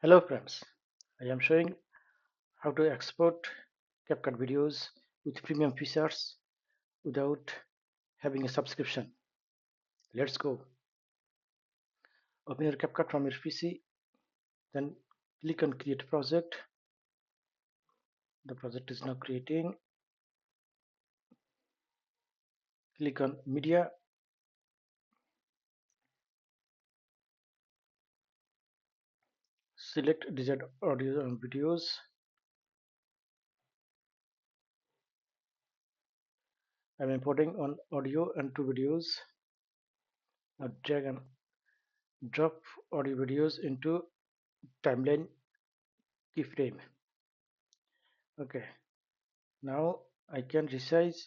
Hello friends, I am showing how to export CapCut videos with premium features without having a subscription. Let's go. Open your CapCut from your PC, then click on create project. The project is now creating. Click on media. Select desired audio and videos. I am importing on audio and two videos. Now drag and drop audio videos into timeline keyframe. Okay, now I can resize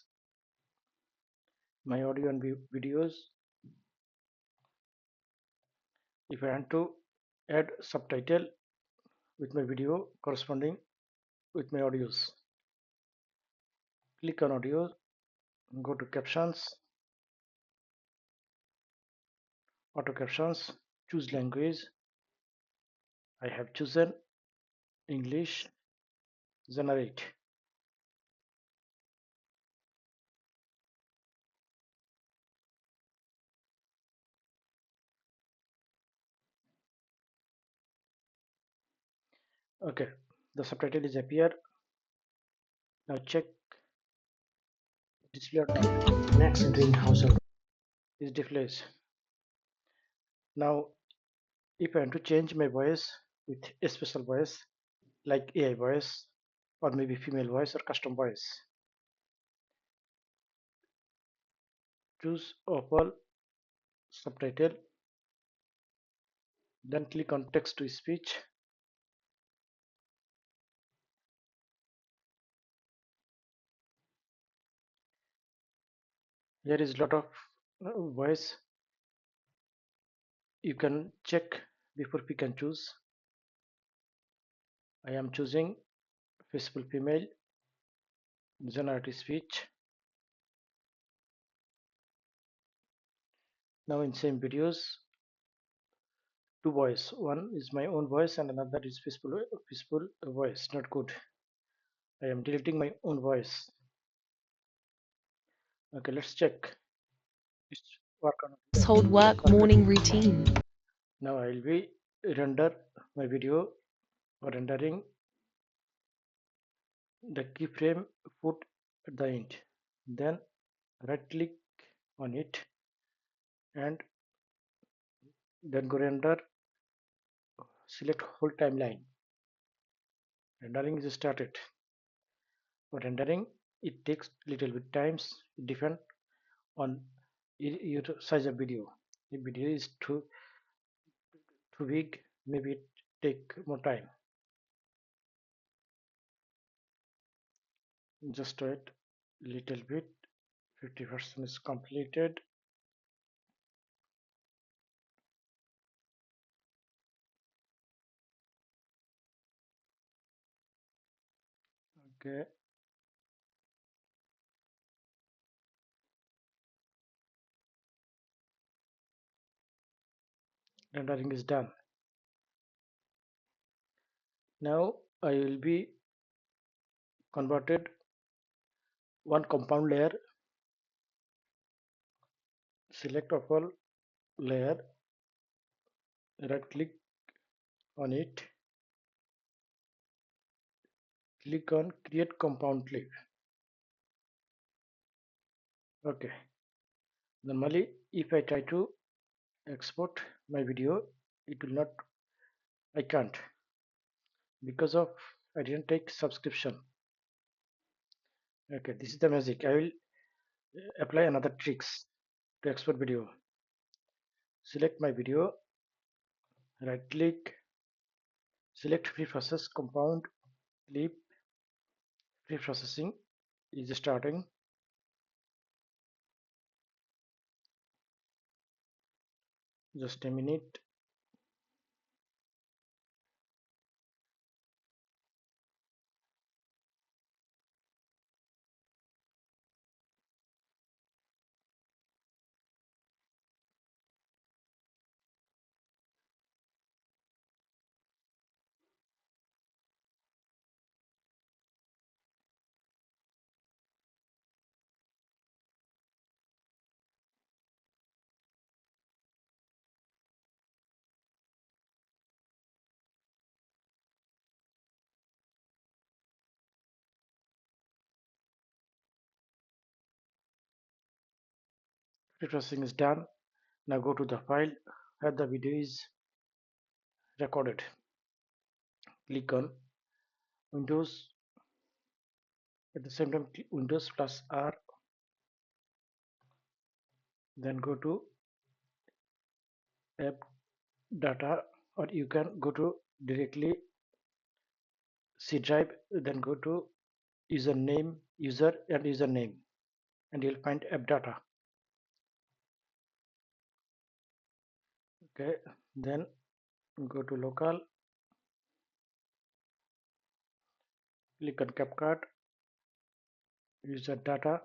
my audio and videos. If I want to add subtitle with my video corresponding with my audios, click on audio, go to captions, auto captions, choose language. I have chosen English. Generate. Okay, the subtitle is appear. Now check display or not. Max entering household. Is displays. Now if I want to change my voice with a special voice like AI voice or maybe female voice or custom voice, choose all subtitle, then click on text to speech. Here is lot of voice you can check before we can choose. I am choosing faceful female generative speech. Now in same videos, two voice, one is my own voice and another is faceful voice, not good. I am deleting my own voice. Okay, let's check. Let's work on Household work CapCut. morning routine. Now I will be render my video or rendering the keyframe put at the end. Then right click on it and then go render, select whole timeline. Rendering is started. For rendering it takes little bit times, it depend on your size of video. If video is too big, maybe it take more time. Just wait little bit. 50% is completed. Okay, rendering is done. Now I will be converted one compound layer. Select of all layer, right click on it, click on create compound clip. Okay, normally if I try to export my video, it will not, I can't, because of I didn't take subscription. Okay, this is the magic. I will apply another tricks to export video. Select my video, right click, select pre-process compound clip. Pre-processing is starting. Just a minute. Pre-processing is done. Now go to the file where the video is recorded. Click on Windows. At the same time, Windows plus R. Then go to App Data, or you can go to directly C drive. Then go to user and username, and you'll find App Data. Okay. Then go to local. Click on CapCut. User data.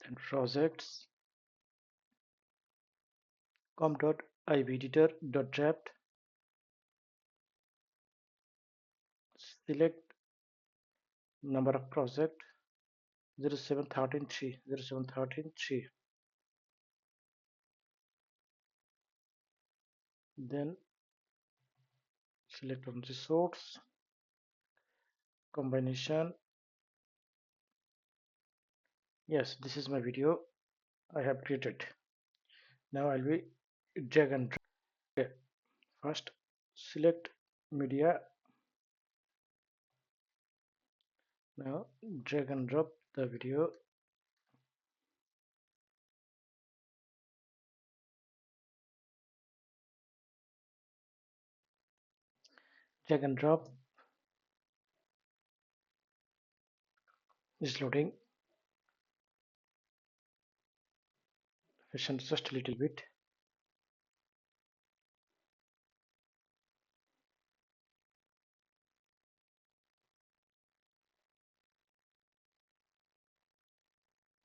Then projects. com.iveditor.draft. Select number of project 07133. Then select on resource combination. Yes, this is my video I have created. Now I'll be drag and drop. Okay. First select media. Now drag and drop the video. Drag and drop is loading. Patient just a little bit.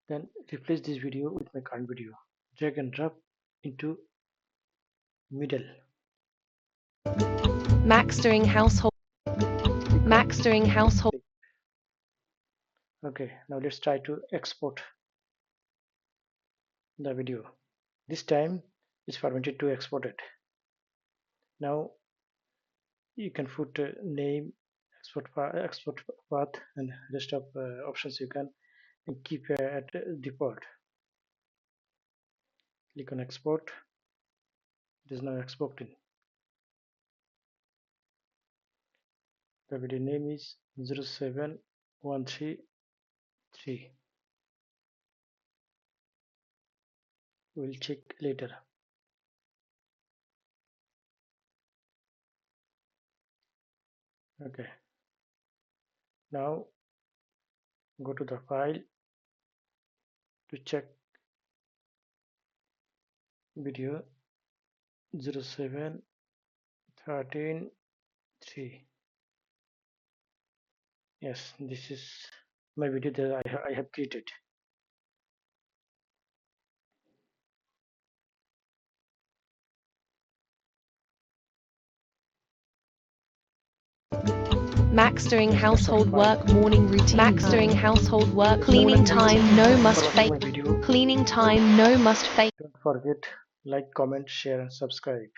Then replace this video with my current video. Drag and drop into middle. Max doing household. Max doing household. Okay, now let's try to export the video. This time it's permitted to export it. Now you can put name, export path, and rest of options you can keep at default. Click on export. It is now exporting. The video name is 07133. We'll check later. Okay, now go to the file to check video 07133. Yes, this is my video that I have created. Max doing household work, morning routine. Max doing household work, cleaning time, no must fake. Cleaning time, no must fake. Don't forget, like, comment, share, and subscribe.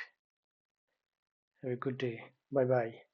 Have a good day. Bye bye.